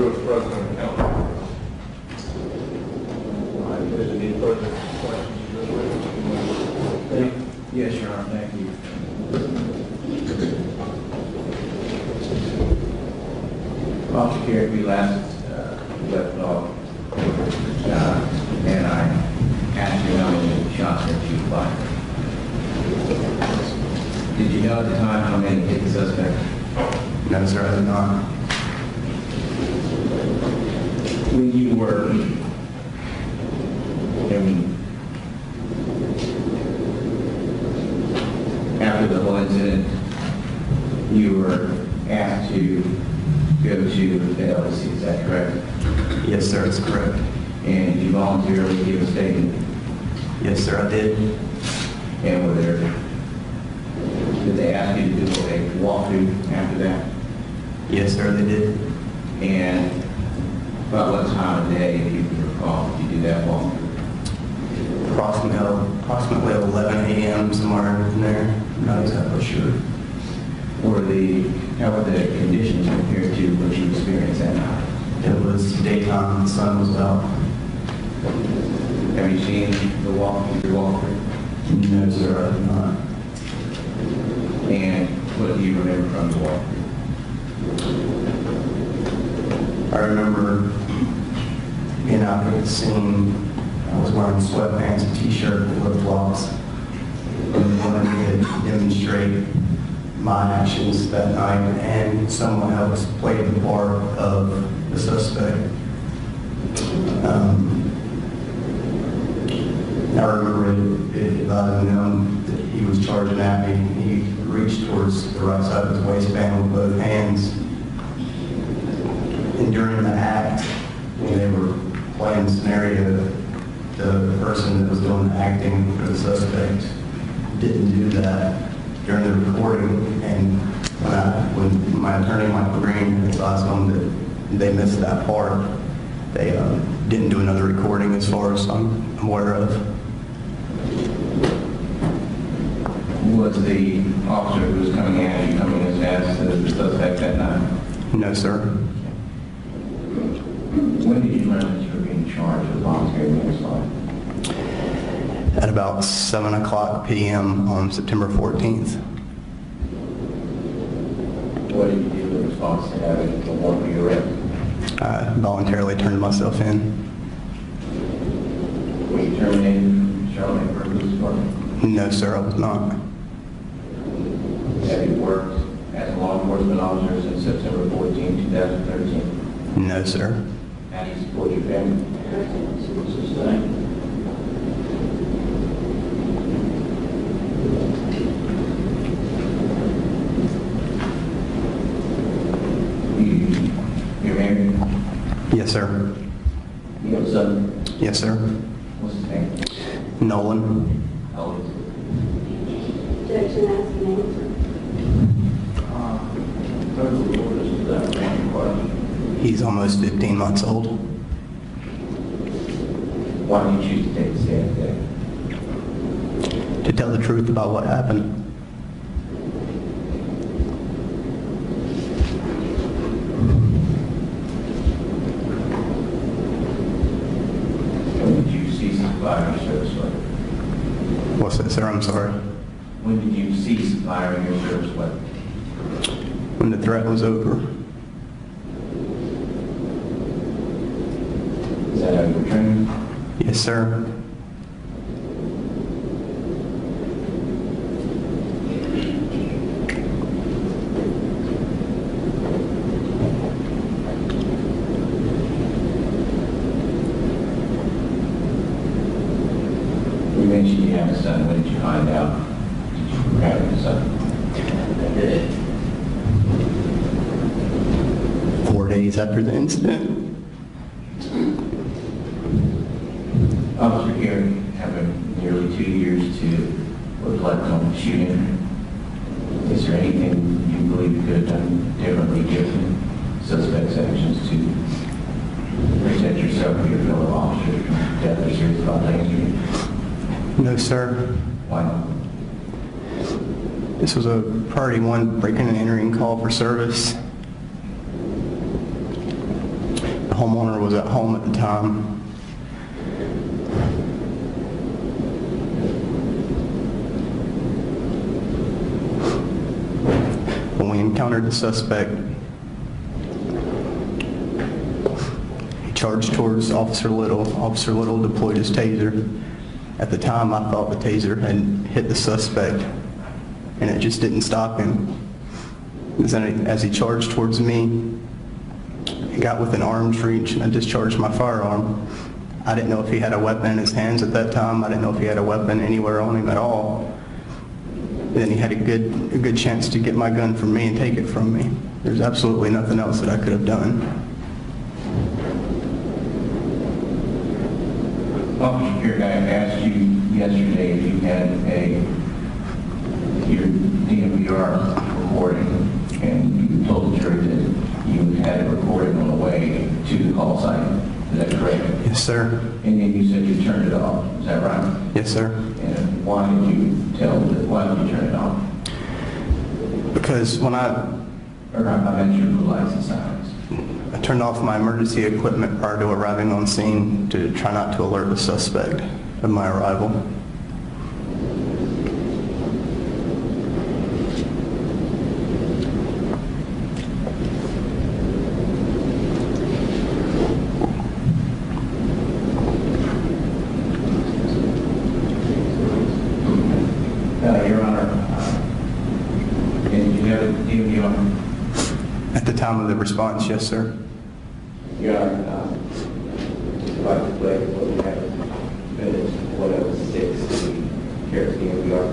as president of council. If there's any further questions, Yes, Your Honor, thank you. Officer Kerrick, we last left off, and I asked you how many shots that you fired. Did you know at the time how many hit the suspect? No, sir, I did not. When you were after the whole incident, you were asked to go to the LC, is that correct? Yes, sir, that's correct. And did you voluntarily give a statement? Yes, sir, I did. And did they ask you to do a walkthrough after that? Yes, sir, they did. And about what time of day, if you can recall, did you do that walkthrough? Approximately 11 a.m., somewhere in there. Not exactly sure. How were the conditions compared to what you experienced that night? It was daytime, the sun was out. Have you seen the walkthrough? No, sir, I did not. And what do you remember from the walkthrough? I remember being out at the scene. I was wearing sweatpants, a t-shirt, and flip-flops. And wanted to demonstrate my actions that night, and someone else played the part of the suspect. I remember it known that he was charging at me. He reached towards the right side of his waistband with both hands. And during the act, when they were playing the scenario, the person that was doing the acting for the suspect didn't do that during the recording. And when my attorney, Michael Green, advised them that they missed that part, they didn't do another recording as far as I'm aware of. Was the officer who was coming at you coming as fast as the suspect that night? No, sir. When did you learn that you were being charged with voluntary manslaughter? At about 7 o'clock p.m. on September 14th. What did you do in response to having the warrant for your arrest? I voluntarily turned myself in. Were you terminated from Charlotte-Mecklenburg Police Department? No, sir, I was not. Have you worked as a law enforcement officer since September 14, 2013? No, sir. How do you support your family? You're married? Yes, sir. You have a son? Yes, sir. What's his name? Nolan. How old is he? Objection, ask the name. He's almost 15 months old. Why did you choose to take the stand today? To tell the truth about what happened. When did you cease firing your service weapon? What's that, sir? I'm sorry. When did you cease firing your service weapon? When the threat was over. Is that how you were trained? Yes, sir. You mentioned you have a son. When did you find out that you were having a son? 4 days after the incident. Officer Kerrick, having nearly 2 years to reflect on the shooting, is there anything you believe you could have done differently given suspect's actions to protect yourself or your fellow officers from death or serious bodily injury? No, sir. Why not? This was a priority 1 breaking and entering call for service. homeowner was at home at the time. When we encountered the suspect, he charged towards Officer Little. Officer Little deployed his taser. At the time, I thought the taser had hit the suspect, and it just didn't stop him. As he charged towards me, he got within arm's reach, and I discharged my firearm. I didn't know if he had a weapon in his hands at that time. I didn't know if he had a weapon anywhere on him at all. Then he had a good chance to get my gun from me and take it from me. There's absolutely nothing else that I could have done. Officer Kerrick, I asked you yesterday if you had your DMVR recording, and you told the jury that you had it recorded on the way to the call site. Is that correct? Yes, sir. And then you said you turned it off. Is that right? Yes, sir. And why did you turn it off? Because when I meant your blue lights and sirens. I turned off my emergency equipment prior to arriving on scene to try not to alert the suspect of my arrival. Your Honor, and you have a DMVR? At the time of the response, yes, sir. Your Honor, about to play what we have minutes, what it was 6, Kerrick's DMVR.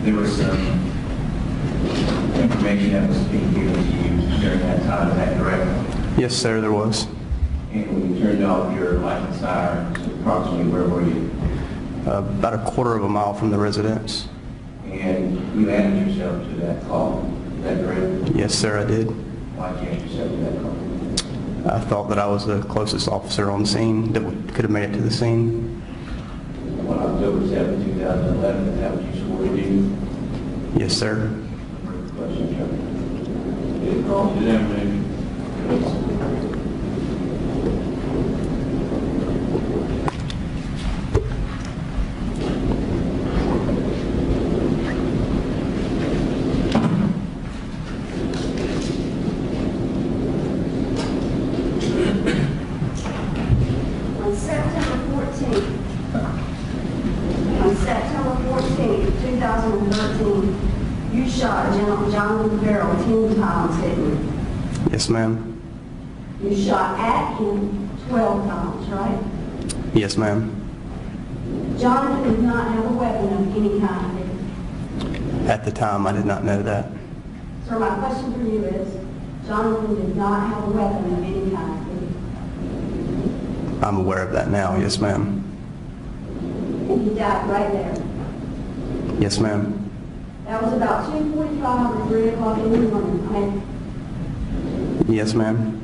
there was some information that was being given to you during that time, is that correct? Yes, sir, there was. And when you turned off your light and sirens, approximately where were you? About a quarter of a mile from the residence. And you added yourself to that call, is that correct? Yes, sir, I did. Why did you add yourself to that call? I thought that I was the closest officer on scene that could have made it to the scene. On October 7, 2011, is that what you swore to do? Yes, sir. Question, Chuck. Did it cross-examination? You shot Jonathan Ferrell 10 times, didn't you? Yes, ma'am. You shot at him 12 times, right? Yes, ma'am. Jonathan did not have a weapon of any kind, did he? At the time, I did not know that. So my question for you is, Jonathan did not have a weapon of any kind, did I'm aware of that now. Yes, ma'am. he? And he died right there. Yes, ma'am. That was about 2:45 or 3 o'clock in the morning, right? Yes, ma'am.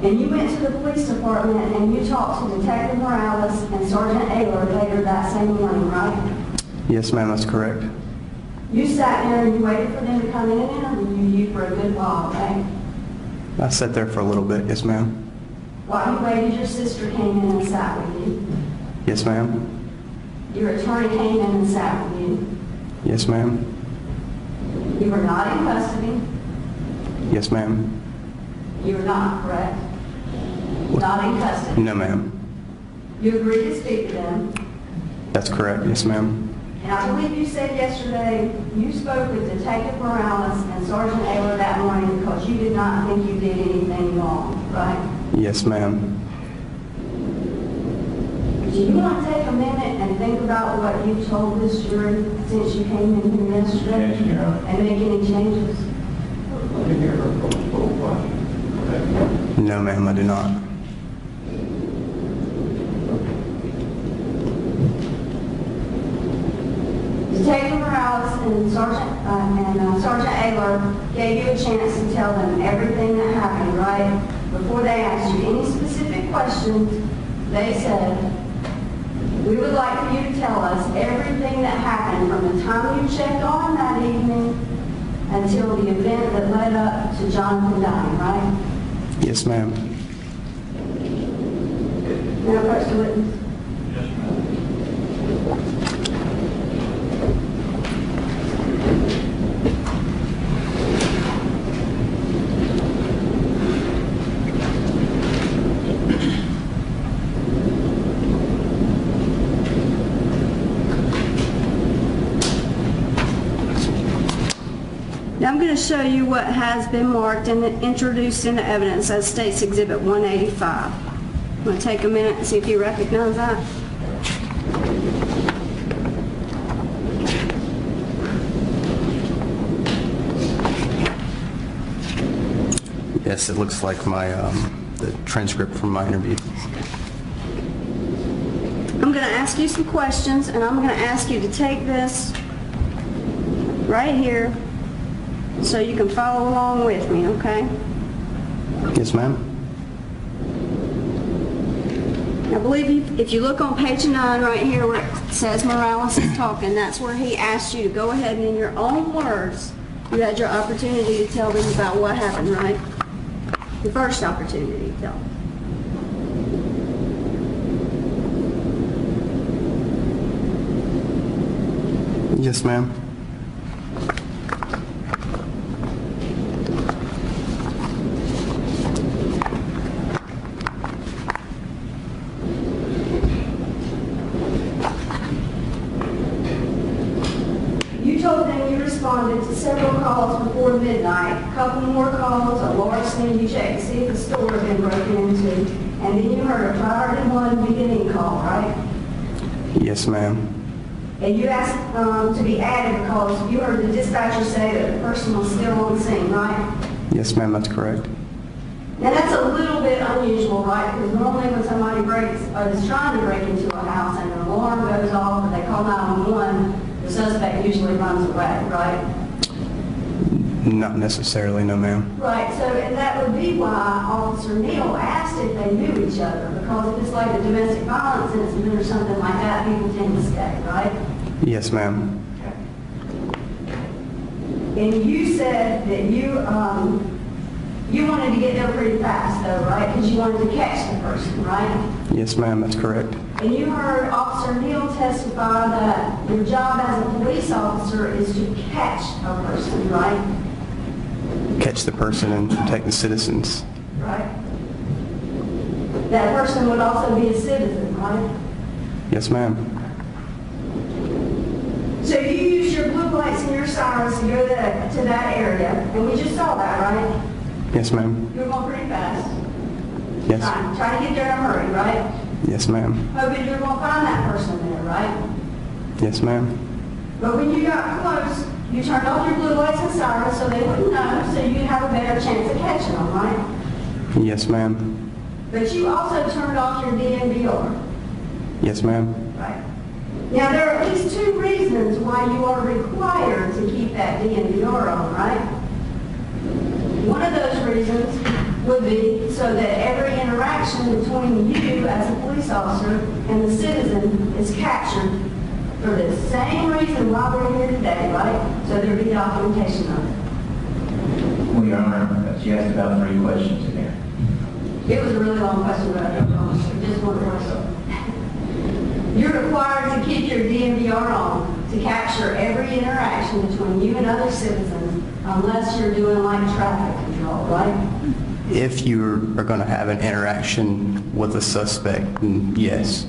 And you went to the police department and you talked to Detective Morales and Sergeant Ayler later that same morning, right? Yes, ma'am, that's correct. You sat there and you waited for them to come in and interview you for a good while, right? I sat there for a little bit. Yes, ma'am. While you waited, your sister came in and sat with you. Yes, ma'am. Your attorney came in and sat with you. Yes, ma'am. You were not in custody. Yes, ma'am. You were not, correct? Not in custody. No, ma'am. You agreed to speak to them. That's correct. Yes, ma'am. And I believe you said yesterday you spoke with Detective Morales and Sergeant Ayler that morning because you did not think you did anything wrong, right? Yes, ma'am. Do you want to take a minute and think about what you told this jury since you came in here yesterday? Yes, Your Honor. And make any changes? Let me hear her full question. No, ma'am, I do not. Detective Morales and Sergeant Ayler gave you a chance to tell them everything that happened, right? Before they asked you any specific questions, they said, we would like for you to tell us everything that happened from the time you checked on that evening until the event that led up to Jonathan dying, right? Yes, ma'am. Now, approach the witness. Yes, ma'am. Now I'm going to show you what has been marked and introduced into evidence as states Exhibit 185. I'm going to take a minute and see if you recognize that. Yes, it looks like my the transcript from my interview. I'm going to ask you some questions, and I'm going to ask you to take this right here so you can follow along with me, okay? Yes, ma'am. I believe if you look on page 9 right here where it says Morales is talking, that's where he asked you to go ahead and in your own words, you had your opportunity to tell them about what happened, right? The first opportunity to tell them. Yes, ma'am. You told them you responded to several calls before midnight, a couple more calls, a larceny, you checked to see if the store had been broken into, and then you heard a priority 1 beginning call, right? Yes, ma'am. And you asked to be added because you heard the dispatcher say that the person was still on the scene, right? Yes, ma'am, that's correct. Now that's a little bit unusual, right? Because normally when somebody breaks or is trying to break into a house and an alarm goes off and they call 911, the suspect usually runs away, right? Not necessarily, no, ma'am. Right, so, and that would be why Officer Neal asked if they knew each other, because if it's like a domestic violence incident or something like that, people tend to stay, right? Yes, ma'am. And you said that you wanted to get there pretty fast though, right? Because you wanted to catch the person, right? Yes, ma'am, that's correct. And you heard Officer Neal testify that your job as a police officer is to catch a person, right? Catch the person and protect the citizens. Right. That person would also be a citizen, right? Yes, ma'am. So you use your blue lights and your sirens to go to that area, and we just saw that, right? Yes, ma'am. You were going pretty fast. Yes. Trying to get there in a hurry, right? Yes, ma'am. Hoping you're going to find that person there, right? Yes, ma'am. But when you got close, you turned off your blue lights and sirens so they wouldn't know, so you'd have a better chance of catching them, right? Yes, ma'am. But you also turned off your DNVR. Yes, ma'am. Right. Now, there are at least two reasons why you are required to keep that DNVR on, right? One of those reasons would be so that every interaction between you as a police officer and the citizen is captured for the same reason why we're here today, right? So there'd be documentation of it. Well, Your Honor, she asked about 3 questions in there. It was a really long question, but I don't promise you. Just one question. You're required to keep your DNVR on to capture every interaction between you and other citizens unless you're doing like traffic control, right? If you are going to have an interaction with a suspect, then yes.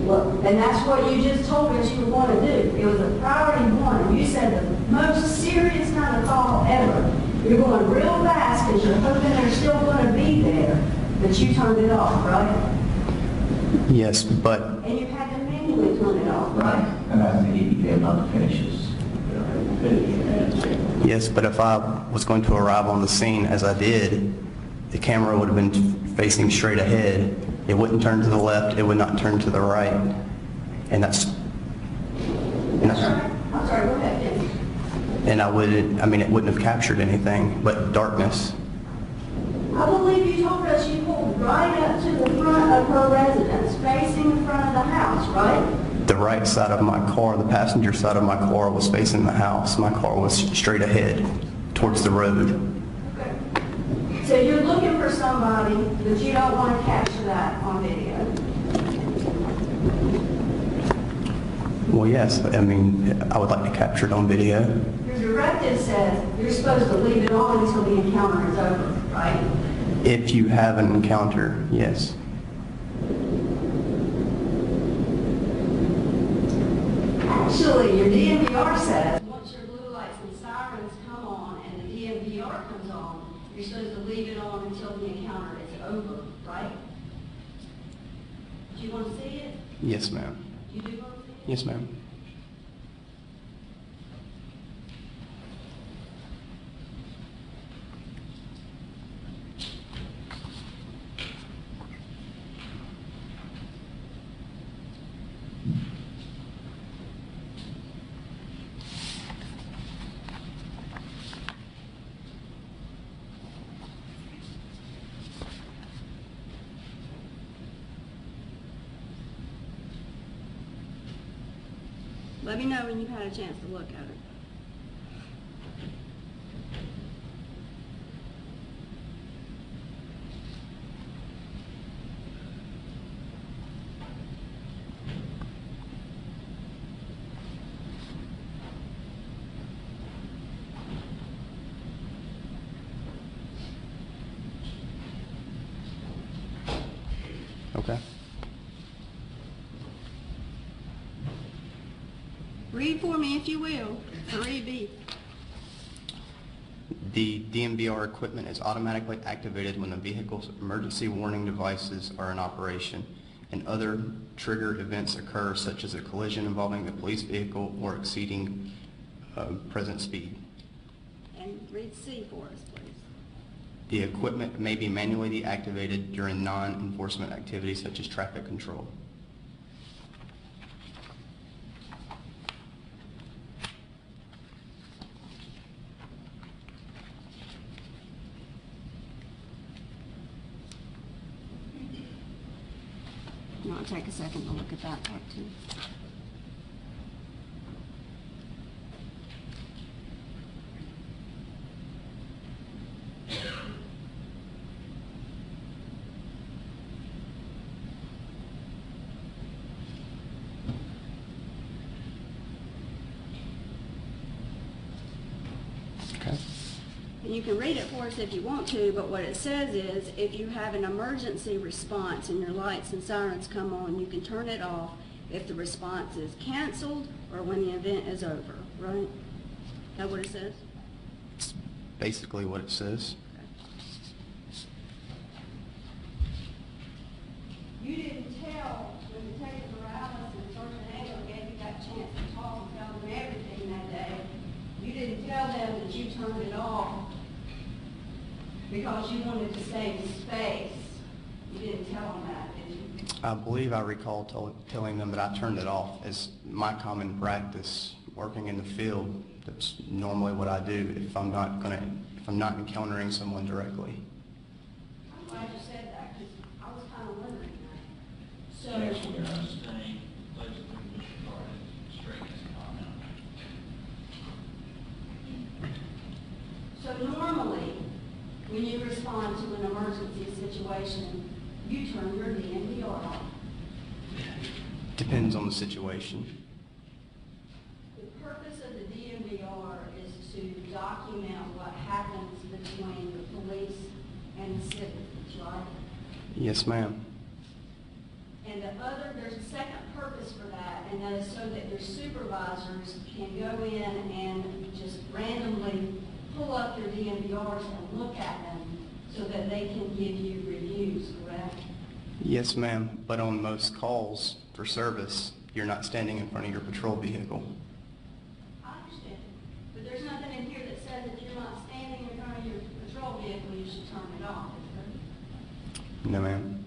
Look, and that's what you just told us you were going to do. It was a priority 1. You said the most serious kind of call ever. You're going real fast because you're hoping they're still going to be there, but you turned it off, right? Yes, but And you had to manually turn it off, right? And I think he'd be able to finish his. yes, but if I was going to arrive on the scene as I did, the camera would have been facing straight ahead. It wouldn't turn to the left. It would not turn to the right. And that's. I'm sorry, go ahead, Jim. And it wouldn't have captured anything but darkness. I believe you told us you pulled right up to the front of her residence, facing the front of the house, right? The right side of my car, the passenger side of my car was facing the house. My car was straight ahead towards the road. Okay. So you're looking for somebody, but you don't want to capture that on video. Well, yes, I would like to capture it on video. Your directive says you're supposed to leave it on until the encounter is over, right? If you have an encounter, yes. Actually, your DNVR says once your blue lights and sirens come on and the DNVR comes on, you're supposed to leave it on until the encounter is over, right? Do you want to see it? Yes, ma'am. You do want to see it? Yes, ma'am. Let me know when you've had a chance to look at it. Okay. Read for me if you will. 3B. The DMVR equipment is automatically activated when the vehicle's emergency warning devices are in operation and other trigger events occur, such as a collision involving the police vehicle or exceeding present speed. And read C for us, please. The equipment may be manually deactivated during non-enforcement activities such as traffic control. You want to take a second to look at that part too? Okay. You can read it for us if you want to, but what it says is, if you have an emergency response and your lights and sirens come on, you can turn it off if the response is canceled or when the event is over, right? Is that what it says? It's basically what it says. You didn't tell, when Detective Morales and Sergeant Angel gave you that chance to talk and tell them everything that day, you didn't tell them that you turned it off because you wanted to save space. You didn't tell them that, did you? I believe I recall telling them that I turned it off as my common practice working in the field. That's normally what I do if I'm not encountering someone directly. I'm glad you said that because I was kind of wondering that. So, Next, we're going to stay, legislative Mr. Carter, straight as comment. so normally, when you respond to an emergency situation, you turn your DMVR off. Depends on the situation. The purpose of the DMVR is to document what happens between the police and the citizens, right? Yes, ma'am. And there's a second purpose for that, and that is so that your supervisors can go in and just randomly pull up your DMVRs and look at them so that they can give you reviews, correct? Yes, ma'am. But on most calls for service, you're not standing in front of your patrol vehicle. I understand. But there's nothing in here that says that you're not standing in front of your patrol vehicle, you should turn it off, is there? No, ma'am.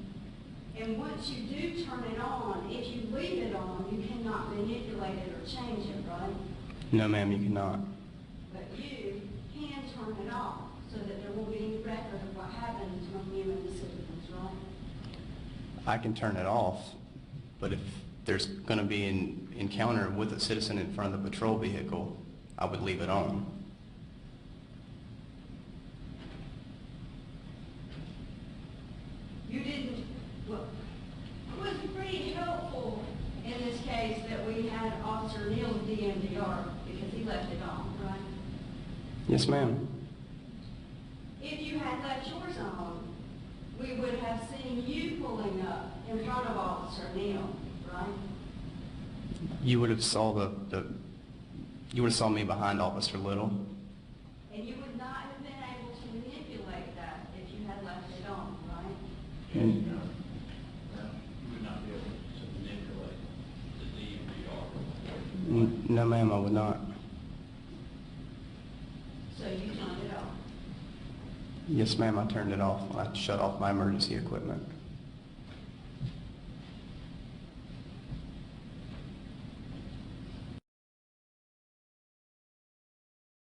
And once you do turn it on, if you leave it on, you cannot manipulate it or change it, right? No, ma'am, you cannot. But you can turn it off so that there won't be any record of what happened between you and the citizens, right? I can turn it off, but if there's going to be an encounter with a citizen in front of the patrol vehicle, I would leave it on. You didn't, well, it was pretty helpful in this case that we had Officer Neal's DMVR because he left it on, right? Yes, ma'am. If you had left yours on, we would have seen you pulling up in front of Officer Neal, right? You would have saw you would have saw me behind Officer Little. And you would not have been able to manipulate that if you had left it on, right? Yes, no. No, you would not be able to manipulate the DMVR. No, ma'am, I would not. So you turned it off. Yes, ma'am, I turned it off when I shut off my emergency equipment.